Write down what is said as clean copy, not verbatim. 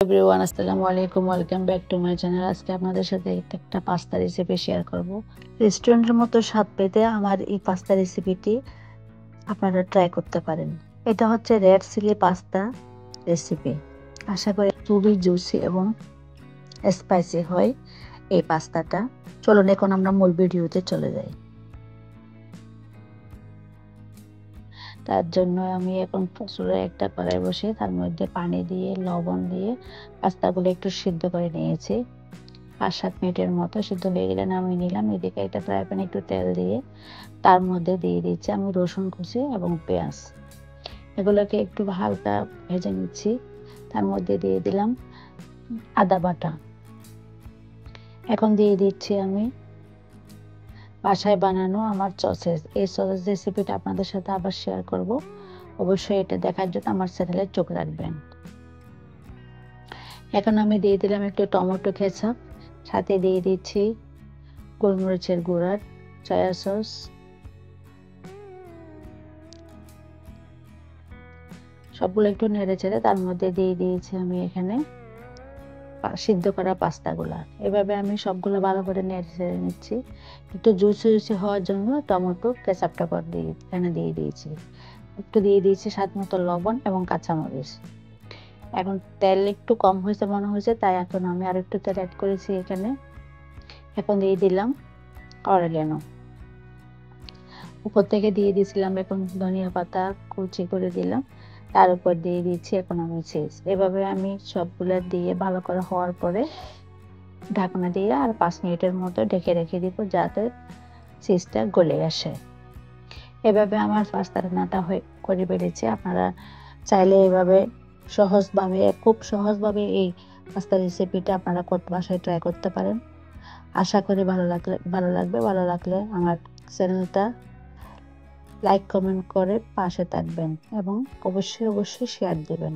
Everyone, আসসালামু আলাইকুম। Welcome back to my channel. আজকে আপনাদের সাথে একটা পাস্তা রেসিপি শেয়ার করব। রেস্টুরেন্টের মতো স্বাদ পেতে আমার এই পাস্তা রেসিপিটি আপনারা ট্রাই করতে পারেন। এটা হচ্ছে রেড চিলি পাস্তা রেসিপি। আশা করি খুবই জুসি এবং স্পাইসি হয় এই পাস্তাটা। চলুন এখন আমরা মূল ভিডিওতে চলে যাই। তার জন্য আমি এখন চুলায় একটা কড়াই বসিয়ে তার মধ্যে পানি দিয়ে লবণ দিয়ে পাস্তাগুলো একটু সিদ্ধ করে নিয়েছি। 5-7 মিনিটের মতো সিদ্ধ হয়ে গেলে নামিয়ে নিলাম। এদিকে একটা ফ্রাই প্যানে একটু তেল দিয়ে তার মধ্যে দিয়ে দিচ্ছি আমি রসুন কুচি এবং পেঁয়াজ। এগুলোকে একটু হালকা ভেজে নিচ্ছি। তার মধ্যে দিয়ে দিলাম আদা বাটা। এখন দিয়ে দিচ্ছি আমি বাসায় বানানো আমার সসেজ। এই সসেজ রেসিপিটা আপনাদের সাথে আবার শেয়ার করব। অবশ্যই এটা দেখার জন্য আমার চ্যানেলে চোখ রাখবেন। এখন আমি দিয়ে দিলাম একটু টমেটো কেচাপ, সাথে দিয়ে দিচ্ছি গোলমরিচের গুঁড়া, সয়া সস, সবগুলো একটু নেড়ে চেড়ে তার মধ্যে দিয়ে দিয়েছি আমি এখানে সিদ্ধ করা পাস্তাগুলা। এভাবে আমি সবগুলো ভালো করে নেড়ে চেড়ে নিচ্ছি। একটু জুসি জুসি হওয়ার জন্য টমেটো কেচাপটা এখানে দিয়ে দিয়েছি। একটু দিয়ে দিয়েছি স্বাদ মতো লবণ এবং কাঁচামরিচ। এখন তেল একটু কম হয়েছে মনে হয়েছে, তাই এখন আমি আর একটু তেল অ্যাড করেছি এখানে। এখন দিয়ে দিলাম অরিগ্যানো। উপর থেকে দিয়ে দিয়েছিলাম এখন ধনিয়া পাতা কুচি করে দিলাম। তার উপর দিয়ে দিচ্ছি এখন আমি চিজ। এভাবে আমি সবগুলো দিয়ে ভালো করে হওয়ার পরে ঢাকনা দিয়ে আর 5 মিনিটের মতো ঢেকে রেখে দিব যাতে চিজটা গলে আসে। এভাবে আমার পাস্তা রান্নাটা করে বেড়েছে। আপনারা চাইলে এভাবে খুব সহজভাবে এই পাস্তা রেসিপিটা আপনারা বাসায় ট্রাই করতে পারেন। আশা করি ভালো লাগলে আমার চ্যানেলটা লাইক কমেন্ট করে পাশে থাকবেন এবং অবশ্যই শেয়ার দেবেন।